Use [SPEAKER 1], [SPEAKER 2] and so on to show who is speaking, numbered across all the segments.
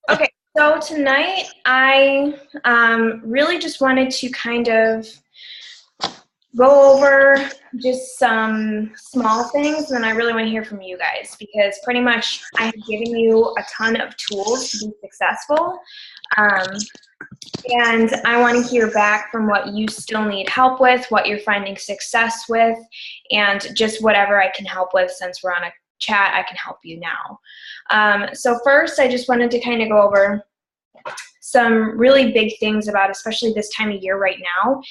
[SPEAKER 1] Okay, so tonight I really just wanted to kind of go over just some small things, and then I really want to hear from you guys because pretty much I have given you a ton of tools to be successful, um, and I want to hear back from what you still need help with, what you're finding success with, and just whatever I can help with. Since we're on a chat, I can help you now. So first, I just wanted to kind of go over some really big things about, especially this time of year right now.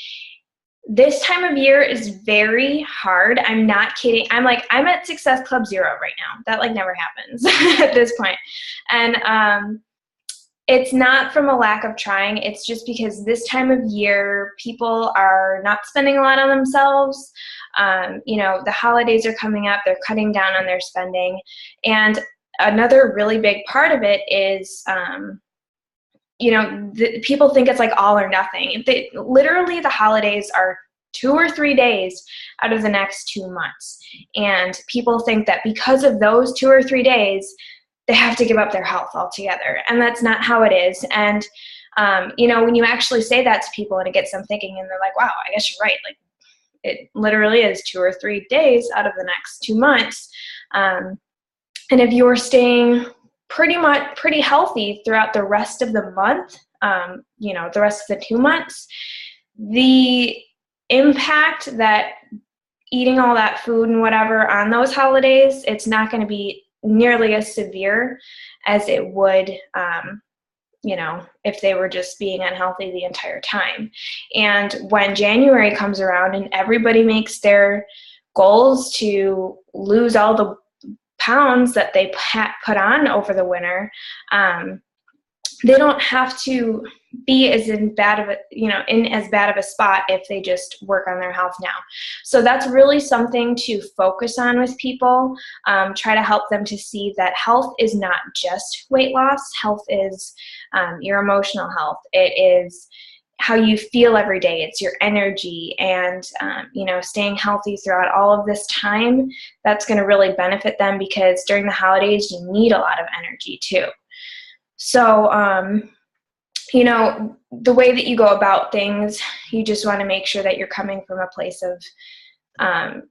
[SPEAKER 1] This time of year is very hard. I'm not kidding. I'm at Success Club Zero right now. That never happens at this point. And it's not from a lack of trying. It's just because this time of year, people are not spending a lot on themselves. The holidays are coming up. They're cutting down on their spending. And another really big part of it is, people think it's like all or nothing. Literally, the holidays are 2 or 3 days out of the next 2 months. And people think that because of those 2 or 3 days, they have to give up their health altogether. And that's not how it is. And, when you actually say that to people and it gets them thinking and they're like, wow, I guess you're right. It literally is 2 or 3 days out of the next 2 months. And if you're staying pretty healthy throughout the rest of the month, the rest of the 2 months, the impact that eating all that food and whatever on those holidays, it's not going to be nearly as severe as it would, if they were just being unhealthy the entire time. And when January comes around and everybody makes their goals to lose all the pounds that they put on over the winter, they don't have to be in as bad of a spot if they just work on their health now. So that's really something to focus on with people. Try to help them to see that health is not just weight loss. Health is your emotional health. It is how you feel every day. It's your energy, and staying healthy throughout all of this time, that's going to really benefit them because during the holidays you need a lot of energy too. So the way that you go about things, you just want to make sure that you're coming from a place of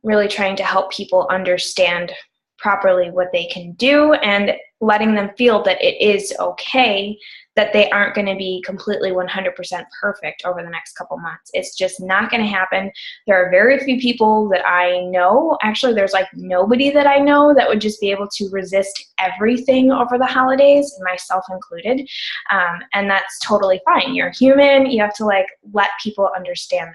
[SPEAKER 1] really trying to help people understand properly what they can do and letting them feel that it is okay, that they aren't going to be completely 100% perfect over the next couple months. It's just not going to happen. There are very few people that I know. Actually, there's nobody that I know that would just be able to resist everything over the holidays, myself included. And that's totally fine. You're human. You have to let people understand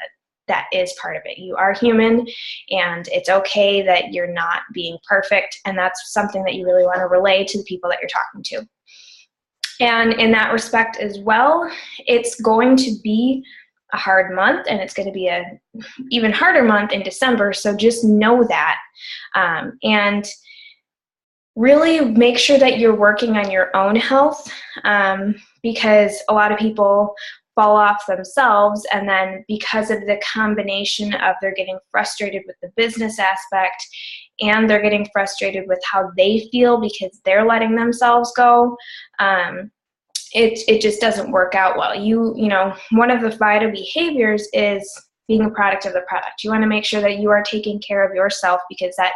[SPEAKER 1] that is part of it. You are human, and it's okay that you're not being perfect. And that's something that you really want to relay to the people that you're talking to. And in that respect as well, it's going to be a hard month, and it's going to be an even harder month in December. So just know that. And really make sure that you're working on your own health, because a lot of people fall off themselves, and then because of the combination of they're getting frustrated with the business aspect and they're getting frustrated with how they feel because they're letting themselves go, it just doesn't work out well. One of the vital behaviors is being a product of the product. You want to make sure that you are taking care of yourself because that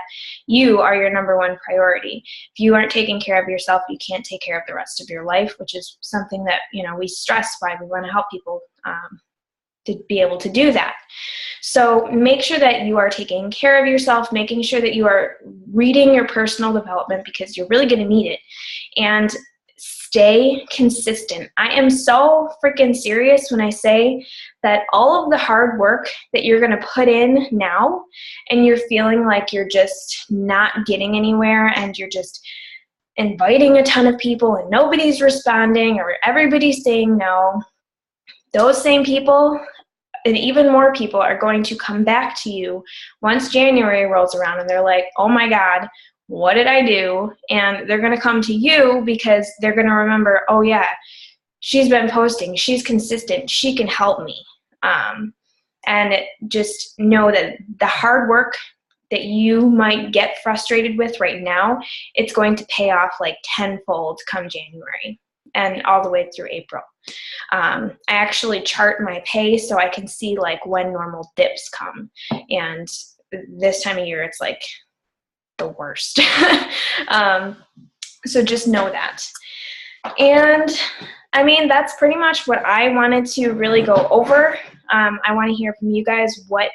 [SPEAKER 1] you are your number one priority. If you aren't taking care of yourself, you can't take care of the rest of your life, which is something that, we stress why we want to help people to be able to do that. So make sure that you are taking care of yourself, making sure that you are reading your personal development because you're really going to need it. And stay consistent. I am so freaking serious when I say that all of the hard work that you're going to put in now and you're feeling like you're just not getting anywhere and you're just inviting a ton of people and nobody's responding or everybody's saying no, those same people and even more people are going to come back to you once January rolls around and they're like, oh my God, what did I do? And they're going to come to you because they're going to remember, oh yeah, she's been posting, she's consistent, she can help me. And just know that the hard work that you might get frustrated with right now, it's going to pay off like tenfold come January and all the way through April. I actually chart my pay so I can see like when normal dips come. And this time of year, it's like the worst. So just know that. And I mean, that's pretty much what I wanted to really go over. I want to hear from you guys what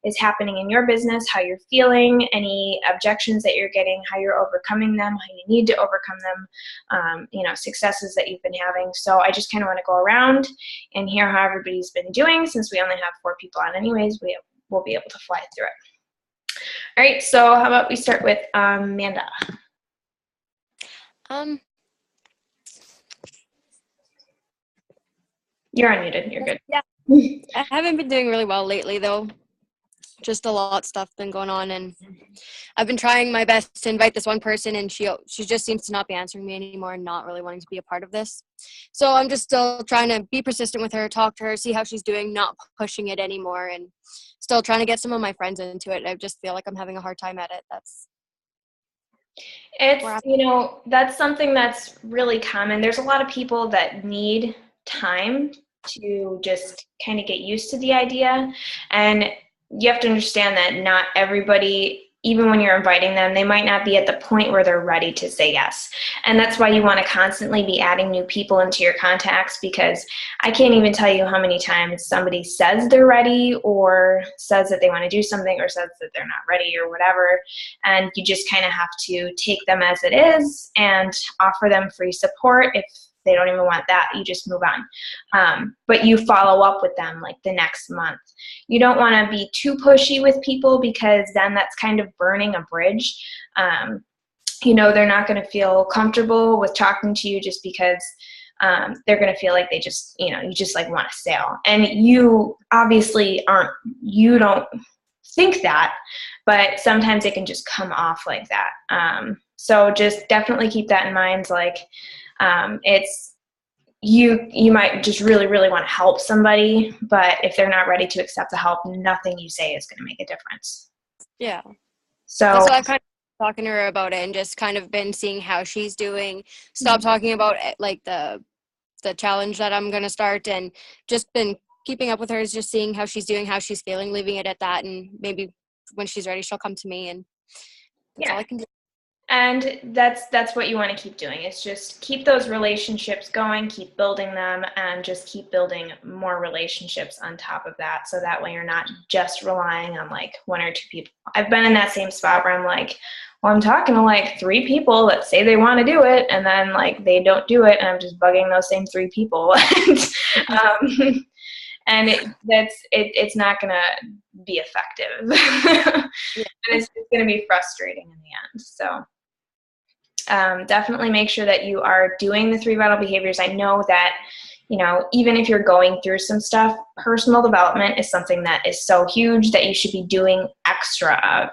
[SPEAKER 1] is happening in your business, how you're feeling, any objections that you're getting, how you're overcoming them, how you need to overcome them, successes that you've been having. So I just kind of want to go around and hear how everybody's been doing. Since we only have 4 people on anyways, we'll be able to fly through it. All right, so how about we start with Amanda? You're unmuted. You're good.
[SPEAKER 2] Yeah. I haven't been doing really well lately, though. Just a lot of stuff been going on, and I've been trying my best to invite this one person, and she just seems to not be answering me anymore and not really wanting to be a part of this. So I'm just still trying to be persistent with her, talk to her, see how she's doing, not pushing it anymore, and still trying to get some of my friends into it. I just feel like I'm having a hard time at it.
[SPEAKER 1] That's something that's really common. There's a lot of people that need time to just kind of get used to the idea, and you have to understand that not everybody, even when you're inviting them, they might not be at the point where they're ready to say yes. And that's why you want to constantly be adding new people into your contacts, because I can't even tell you how many times somebody says they're ready or says that they want to do something or says that they're not ready or whatever. And you just kind of have to take them as it is and offer them free support. If they don't even want that, you just move on. But you follow up with them like the next month. You don't want to be too pushy with people, because then that's kind of burning a bridge. They're not going to feel comfortable with talking to you just because they're going to feel like they just, you just like want to sell. And you obviously you don't think that, but sometimes it can just come off like that. So just definitely keep that in mind. Like, it's you might just really, really want to help somebody, but if they're not ready to accept the help, nothing you say is going to make a difference.
[SPEAKER 2] Yeah.
[SPEAKER 1] So
[SPEAKER 2] that's why I've kind of talking to her about it and just kind of been seeing how she's doing. Stop talking about like the challenge that I'm going to start, and just been keeping up with her, is just seeing how she's doing, how she's feeling, leaving it at that, and maybe when she's ready, she'll come to me, and that's all I can do.
[SPEAKER 1] And that's what you want to keep doing, is just keep those relationships going, keep building them, and just keep building more relationships on top of that. So that way you're not just relying on like 1 or 2 people. I've been in that same spot where I'm like, well, I'm talking to like 3 people that say they want to do it, and then like they don't do it, and I'm just bugging those same 3 people. And it's not going to be effective.
[SPEAKER 2] Yeah.
[SPEAKER 1] And it's going to be frustrating in the end. So definitely make sure that you are doing the 3 vital behaviors. I know that, even if you're going through some stuff, personal development is something that is so huge that you should be doing extra of.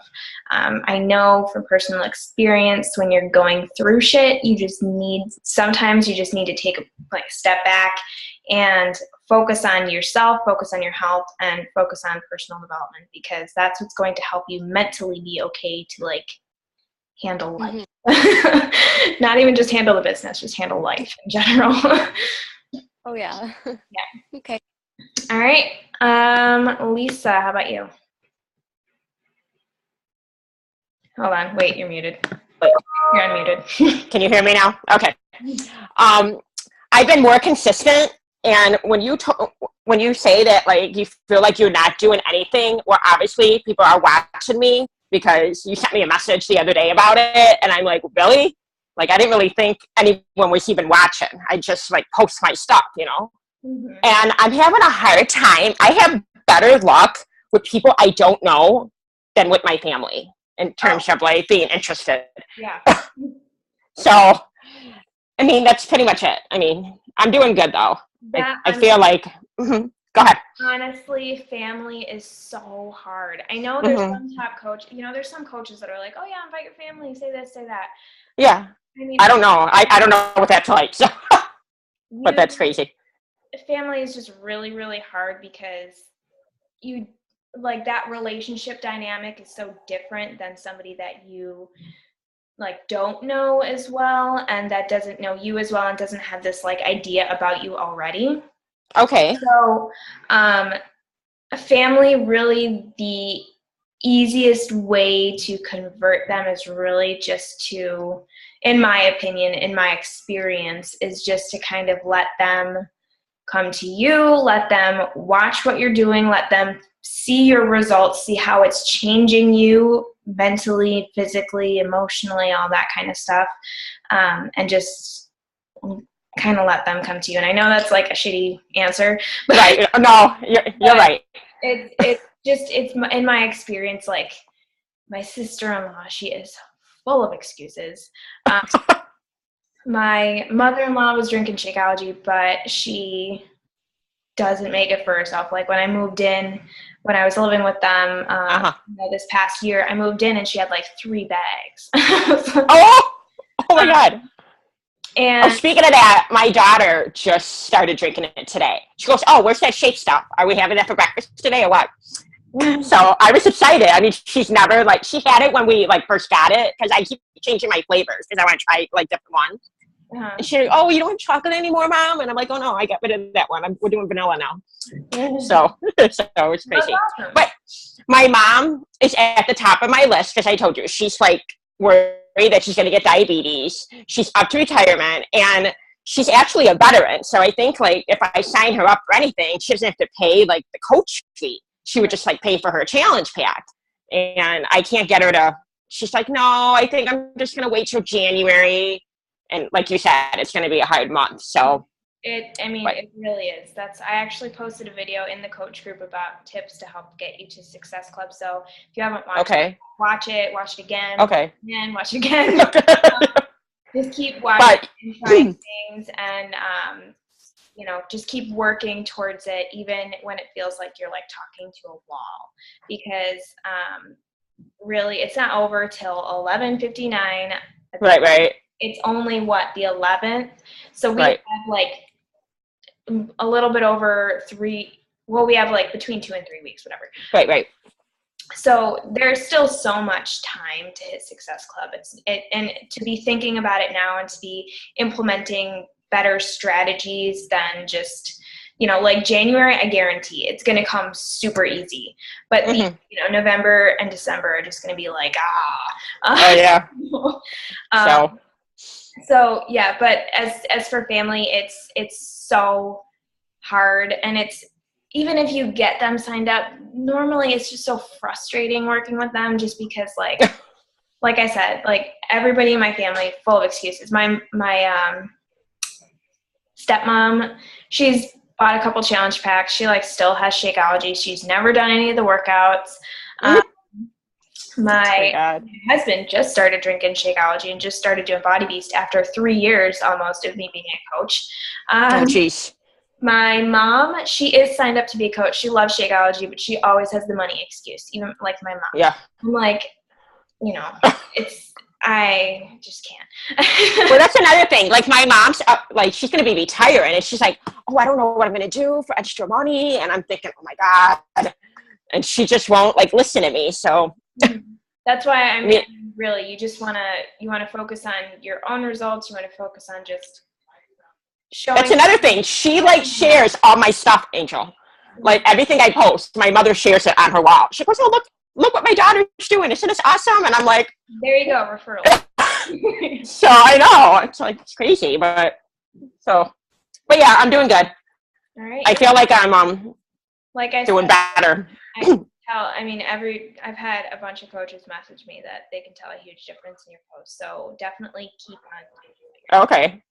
[SPEAKER 1] I know from personal experience, when you're going through shit, sometimes you just need to take a step back and focus on yourself, focus on your health, and focus on personal development, because that's what's going to help you mentally be okay to like handle life. Mm-hmm. Not even just handle the business, just handle life in general.
[SPEAKER 2] Oh yeah.
[SPEAKER 1] Yeah.
[SPEAKER 2] Okay.
[SPEAKER 1] All right. Lisa, how about you? Hold on. Wait, you're muted. You're unmuted.
[SPEAKER 3] Can you hear me now? Okay. I've been more consistent, and when you say that like you feel like you're not doing anything, well, obviously people are watching me, because you sent me a message the other day about it, and I'm like, really? Like, I didn't really think anyone was even watching. I just like post my stuff, Mm-hmm. And I'm having a hard time. I have better luck with people I don't know than with my family in terms of like being interested.
[SPEAKER 1] Yeah.
[SPEAKER 3] So, I mean, that's pretty much it. I mean, I'm doing good though. I feel like, go ahead.
[SPEAKER 1] Honestly, family is so hard. I know there's some top coach, there's some coaches that are like, oh yeah, invite your family, say this, say that.
[SPEAKER 3] Yeah. I don't know. I don't know what that's like. So, but that's crazy.
[SPEAKER 1] Family is just really, really hard, because like that relationship dynamic is so different than somebody that you like don't know as well and that doesn't know you as well and doesn't have this like idea about you already.
[SPEAKER 3] Okay.
[SPEAKER 1] So a family, really the easiest way to convert them is really just to, in my opinion, in my experience, is just to kind of let them come to you, let them watch what you're doing, let them see your results, see how it's changing you mentally, physically, emotionally, all that kind of stuff, and just kind of let them come to you. And I know that's like a shitty answer, but
[SPEAKER 3] Right. No, you're right.
[SPEAKER 1] It's in my experience, like my sister-in-law, she is full of excuses. My mother-in-law was drinking Shakeology, but she doesn't make it for herself. Like when I moved in, when I was living with them, this past year, I moved in and she had like 3 bags.
[SPEAKER 3] Oh my God.
[SPEAKER 1] And
[SPEAKER 3] speaking of that, my daughter just started drinking it today. She goes, "Oh, where's that shake stuff? Are we having that for breakfast today or what?" So I was excited. I mean, she's never like, she had it when we like first got it because I keep changing my flavors because I want to try like different ones. And she's like, "Oh, you don't have chocolate anymore, Mom?" And I'm like, "Oh no, I got rid of that one. We're doing vanilla now." So it's crazy.
[SPEAKER 1] awesome.
[SPEAKER 3] But my mom is at the top of my list because I told you she's like worried that she's going to get diabetes. She's up to retirement and she's actually a veteran. So I think like if I sign her up for anything, she doesn't have to pay like the coach fee. She would just like pay for her challenge pack. And I can't get her to, she's like, "No, I think I'm just going to wait till January." And like you said, it's going to be a hard month. So
[SPEAKER 1] It really is. I actually posted a video in the coach group about tips to help get you to Success Club. So if you haven't watched it, watch it again, watch it again. Just keep watching and trying things and, just keep working towards it, even when it feels like you're like talking to a wall, because really it's not over till 11:59.
[SPEAKER 3] Right.
[SPEAKER 1] It's only the 11th. So we have like a little bit over 3, we have like between 2 and 3 weeks, whatever.
[SPEAKER 3] Right.
[SPEAKER 1] So there's still so much time to hit Success Club. And to be thinking about it now and to be implementing better strategies than just, like January, I guarantee it's going to come super easy. But November and December are just going to be like, So yeah, but as for family, it's so hard, and it's, even if you get them signed up, normally it's just so frustrating working with them, just because like I said, like everybody in my family full of excuses. My stepmom, she's bought a couple challenge packs. She like still has Shakeology. She's never done any of the workouts. My husband just started drinking Shakeology and just started doing Body Beast after 3 years almost of me being a coach. My mom, she is signed up to be a coach. She loves Shakeology, but she always has the money excuse, even like my mom.
[SPEAKER 3] Yeah.
[SPEAKER 1] I'm like, I just can't.
[SPEAKER 3] Well, that's another thing. Like my mom's like, she's going to be retiring and she's like, "Oh, I don't know what I'm going to do for extra money." And I'm thinking, "Oh my God." And she just won't like listen to me. So
[SPEAKER 1] that's why I mean, really, you just want to focus on your own results. You want to focus on just showing.
[SPEAKER 3] That's another thing. She like shares all my stuff, Angel. Like everything I post, my mother shares it on her wall. She goes, "Oh, look what my daughter's doing. Isn't this awesome?" And I'm like,
[SPEAKER 1] there you go, referral.
[SPEAKER 3] So I know it's crazy, but yeah, I'm doing good.
[SPEAKER 1] All right.
[SPEAKER 3] I feel like I'm doing better.
[SPEAKER 1] I can tell. I mean, I've had a bunch of coaches message me that they can tell a huge difference in your posts. So definitely keep on.
[SPEAKER 3] Okay.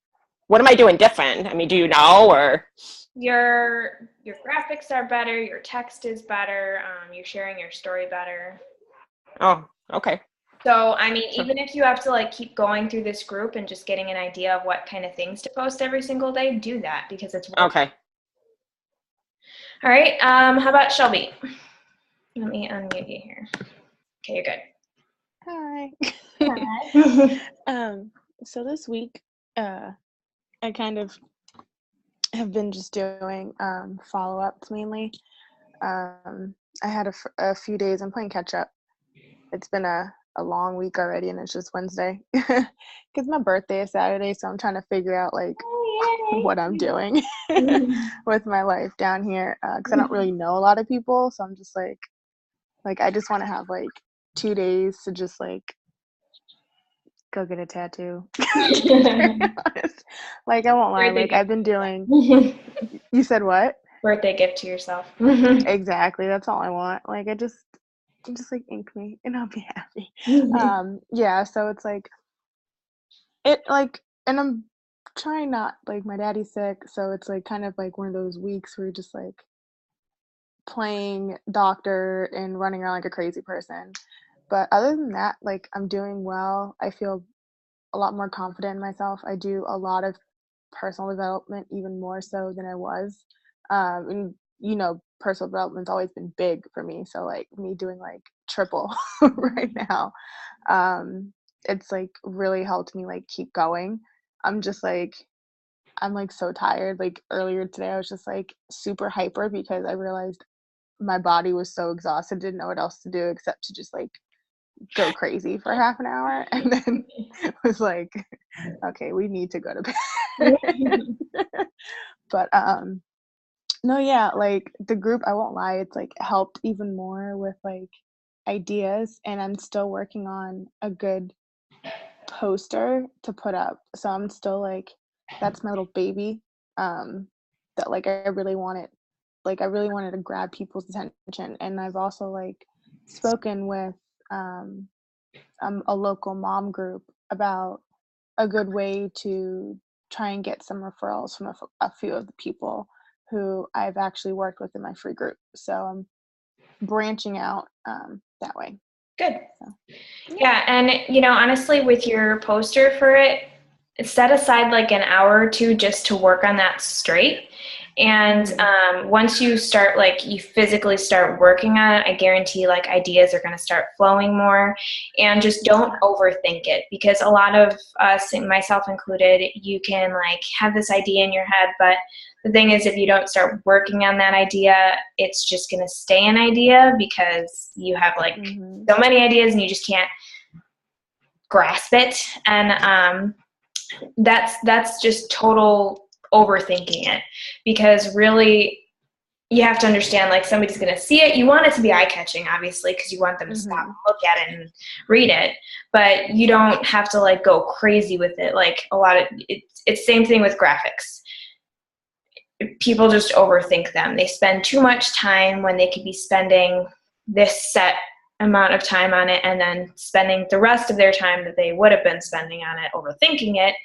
[SPEAKER 3] What am I doing different? I mean, do you know, or
[SPEAKER 1] your graphics are better, your text is better, you're sharing your story better.
[SPEAKER 3] Oh, okay.
[SPEAKER 1] So, I mean, even if you have to like keep going through this group and just getting an idea of what kind of things to post every single day, do that because it's
[SPEAKER 3] okay.
[SPEAKER 1] All right. How about Shelby? Let me unmute you here. Okay, you're good.
[SPEAKER 4] Hi. So this week, I kind of have been just doing follow-ups mainly. I had a few days. I'm playing catch up. It's been a long week already, and it's just Wednesday because my birthday is Saturday, so I'm trying to figure out like what I'm doing with my life down here because I don't really know a lot of people, so I'm just like I just want to have like 2 days to just like go get a tattoo. To be very honest. Like I won't lie,
[SPEAKER 1] Birthday
[SPEAKER 4] like I've been doing. You said what?
[SPEAKER 1] Birthday gift to yourself.
[SPEAKER 4] Exactly. That's all I want. Like just like ink me and I'll be happy. Yeah, so it's like it like and I'm trying not like my daddy's sick, so it's like kind of like one of those weeks where you're just like playing doctor and running around like a crazy person. But other than that, like I'm doing well. I feel a lot more confident in myself. I do a lot of personal development, even more so than I was. And personal development's always been big for me. So like me doing like triple right now, it's like really helped me like keep going. I'm just like I'm like so tired. Like earlier today, I was just like super hyper because I realized my body was so exhausted, didn't know what else to do except to just like go crazy for half an hour, and then was like, okay, we need to go to bed. But no, yeah, like the group, I won't lie, it's like helped even more with like ideas, and I'm still working on a good poster to put up. So I'm still like, that's my little baby. That like I really wanted to grab people's attention. And I've also like spoken with a local mom group about a good way to try and get some referrals from a few of the people who I've actually worked with in my free group. So I'm branching out that way.
[SPEAKER 1] Good.
[SPEAKER 4] So,
[SPEAKER 1] Yeah, and honestly, with your poster for it, set aside like an hour or two just to work on that straight. And once you start, like you physically start working on it, I guarantee like ideas are going to start flowing more. And just don't overthink it, because a lot of us, myself included, you can like have this idea in your head, but the thing is, if you don't start working on that idea, it's just going to stay an idea because you have like so many ideas and you just can't grasp it. And that's just total overthinking it, because really you have to understand, like, somebody's going to see it. You want it to be eye-catching, obviously, because you want them to stop and look at it and read it, but you don't have to like go crazy with it. Like a lot of it's same thing with graphics. People just overthink them. They spend too much time when they could be spending this set amount of time on it, and then spending the rest of their time that they would have been spending on it overthinking it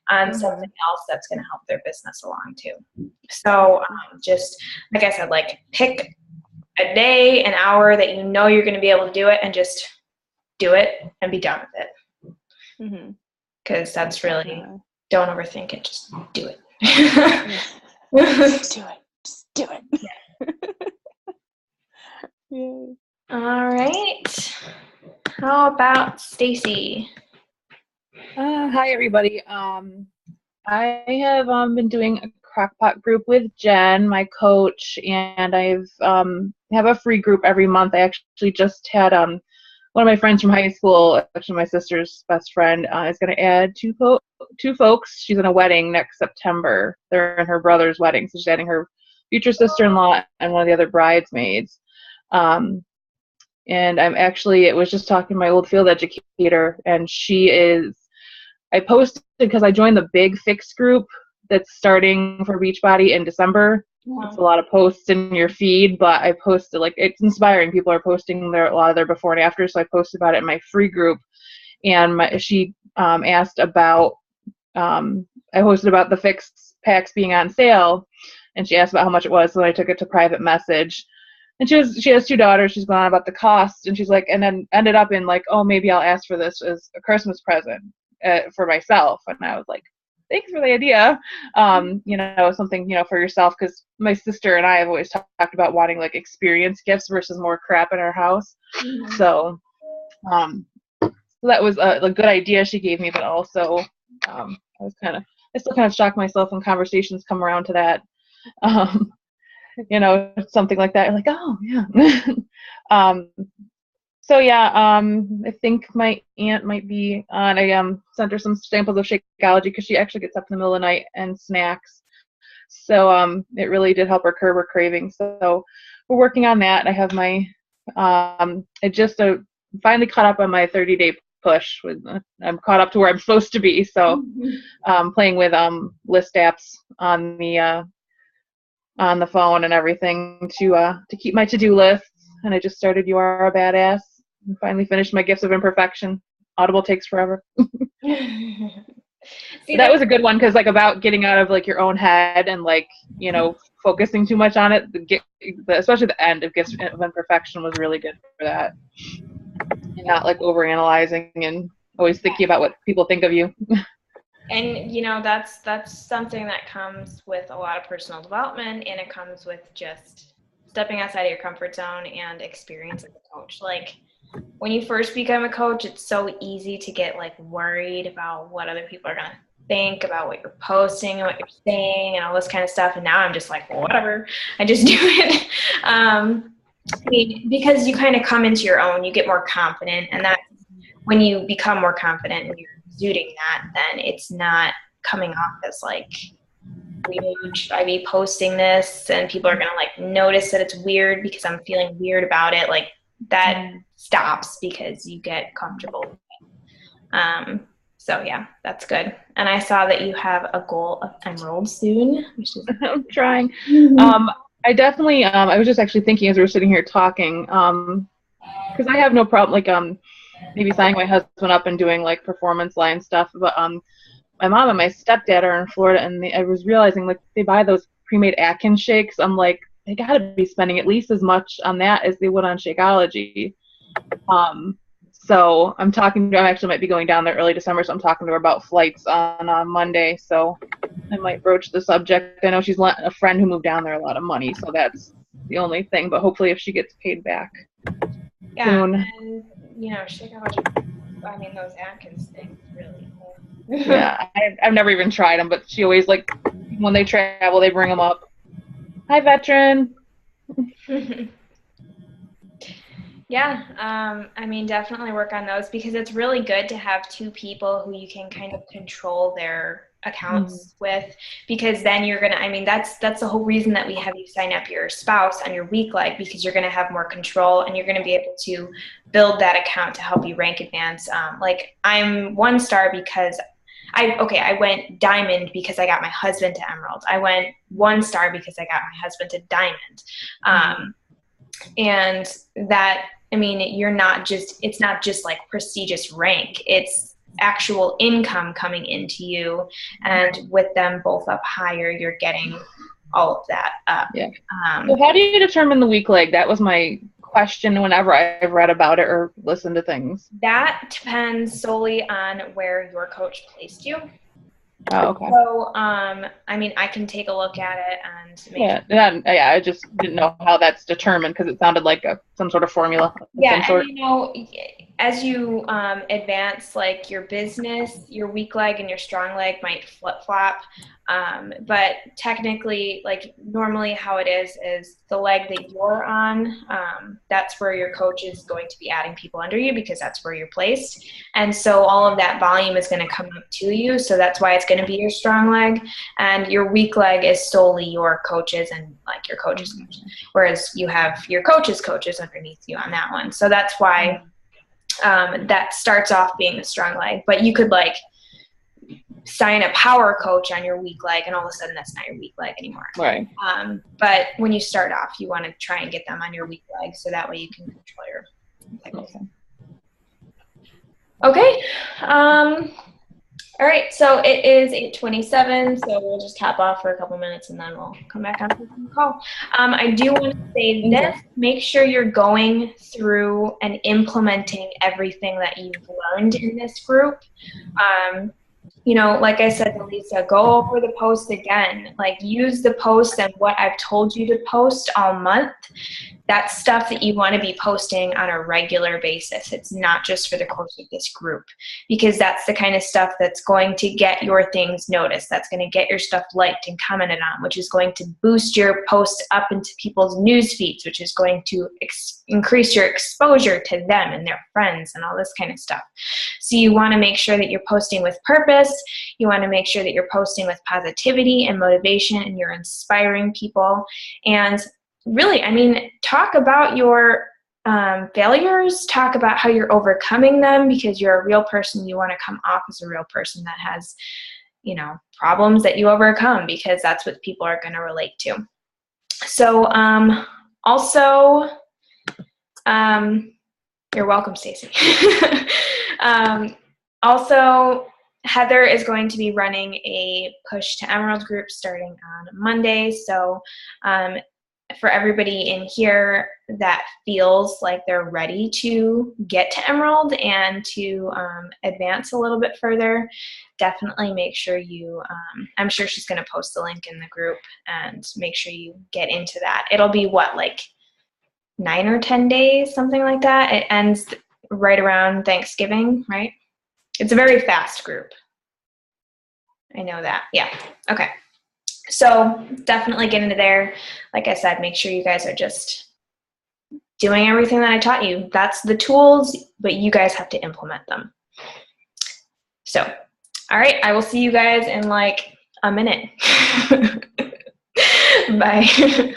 [SPEAKER 1] on something else that's going to help their business along too. So just like I said, like pick a day, an hour that you know you're going to be able to do it, and just do it and be done with it. Because that's really, don't overthink it, just do it.
[SPEAKER 4] Just do it. Just do it.
[SPEAKER 1] Yeah. All right. How about Stacy?
[SPEAKER 5] Hi, everybody. I have been doing a crockpot group with Jen, my coach, and I've have a free group every month. I actually just had one of my friends from high school, actually my sister's best friend, is going to add two folks. She's in a wedding next September. They're in her brother's wedding, so she's adding her future sister-in-law and one of the other bridesmaids. And it was just talking to my old field educator, and I posted because I joined the Big Fix group that's starting for Beachbody in December. Wow. It's a lot of posts in your feed, but I posted, like, it's inspiring. People are posting a lot of their before and after, so I posted about it in my free group. And she asked about, I posted about the Fix packs being on sale, and she asked about how much it was, so I took it to private message. And she has 2 daughters. She's going on about the cost, and she's like, and then ended up in like, oh, maybe I'll ask for this as a Christmas present for myself. And I was like, thanks for the idea. Something, for yourself, because my sister and I have always talked about wanting like experience gifts versus more crap in our house. So that was a good idea she gave me, but also I still kind of shock myself when conversations come around to that. something like that. You're like, oh yeah. um, so yeah, I think my aunt might be on. I sent her some samples of Shakeology because she actually gets up in the middle of the night and snacks. So it really did help her curb her cravings. So we're working on that. I have my I just finally caught up on my 30-day push. I'm caught up to where I'm supposed to be. So playing with list apps on the phone and everything to keep my to-do lists. And I just started You Are a Badass and finally finished my Gifts of Imperfection. Audible takes forever.
[SPEAKER 1] See,
[SPEAKER 5] That was a good one because about getting out of your own head and focusing too much on it. Especially the end of Gifts of Imperfection was really good for that. And not overanalyzing and always thinking about what people think of you.
[SPEAKER 1] And that's something that comes with a lot of personal development, and it comes with just stepping outside of your comfort zone and experience as a coach. When you first become a coach, it's so easy to get worried about what other people are gonna think about what you're posting and what you're saying and all this kind of stuff. And now I'm just well, whatever, I just do it. Because you kind of come into your own, you get more confident, and that when you become more confident and you're exuding that, then it's not coming off as weird. Should I be posting this? And people are gonna notice that it's weird because I'm feeling weird about it. That stops because you get comfortable with it. So yeah, that's good. And I saw that you have a goal of Emerald soon, which is
[SPEAKER 5] I'm trying. I definitely I was just actually thinking as we were sitting here talking, because I have no problem maybe signing my husband up and doing performance line stuff, but my mom and my stepdad are in Florida, and I was realizing they buy those pre-made Atkins shakes. I'm they gotta be spending at least as much on that as they would on Shakeology. So I actually might be going down there early December, so I'm talking to her about flights on Monday, so I might broach the subject. I know she's lent a friend who moved down there a lot of money, so that's the only thing, but hopefully if she gets paid back soon.
[SPEAKER 1] And Shakeology, those Atkins things really cool.
[SPEAKER 5] Yeah, I've never even tried them, but she always when they travel, they bring them up. Hi, veteran.
[SPEAKER 1] Yeah, definitely work on those because it's really good to have two people who you can kind of control their accounts with, because then you're gonna, that's the whole reason that we have you sign up your spouse on your week because you're gonna have more control and you're gonna be able to build that account to help you rank advance. I'm 1-star because I went diamond because I got my husband to emerald. I went 1-star because I got my husband to diamond. And that, it's not just prestigious rank, it's actual income coming into you, and with them both up higher, you're getting all of that up.
[SPEAKER 5] Yeah. So how do you determine the weak leg? That was my question whenever I've read about it or listened to things.
[SPEAKER 1] That depends solely on where your coach placed you.
[SPEAKER 5] Oh, okay.
[SPEAKER 1] So, I can take a look at it and make
[SPEAKER 5] yeah, I just didn't know how that's determined because it sounded like some sort of formula.
[SPEAKER 1] Yeah, and as you advance your business, your weak leg and your strong leg might flip-flop. But technically, normally how it is the leg that you're on, that's where your coach is going to be adding people under you because that's where you're placed. And so all of that volume is going to come up to you. So that's why it's going to be your strong leg. And your weak leg is solely your coaches and your coaches. Whereas you have your coaches underneath you on that one. So that's why that starts off being a strong leg. But you could sign a power coach on your weak leg, and all of a sudden that's not your weak leg anymore.
[SPEAKER 5] Right.
[SPEAKER 1] But when you start off, you want to try and get them on your weak leg so that way you can control your leg. Okay. All right. So it is 8:27. So we'll just tap off for a couple minutes and then we'll come back on the call. I do want to say this. Make sure you're going through and implementing everything that you've learned in this group. Like I said to Lisa, go over the post again. Use the post and what I've told you to post all month. that's stuff that you want to be posting on a regular basis. It's not just for the course of this group, because that's the kind of stuff that's going to get your things noticed. That's going to get your stuff liked and commented on, which is going to boost your posts up into people's news feeds, which is going to increase your exposure to them and their friends and all this kind of stuff. So you want to make sure that you're posting with purpose. You want to make sure that you're posting with positivity and motivation, and you're inspiring people. And really, I mean, talk about your failures, talk about how you're overcoming them, because you're a real person. You want to come off as a real person that has, you know, problems that you overcome, because that's what people are going to relate to. So also, you're welcome, Stacy. Also, Heather is going to be running a Push to Emerald group starting on Monday. So for everybody in here that feels like they're ready to get to Emerald and to advance a little bit further, definitely make sure you, I'm sure she's going to post the link in the group, and make sure you get into that. It'll be what, like 9 or 10 days, something like that. It ends right around Thanksgiving, right? It's a very fast group. I know that. Yeah. Okay. So definitely get into there. Like I said, make sure you guys are just doing everything that I taught you. That's the tools, but you guys have to implement them. So, all right, I will see you guys in like a minute. Bye.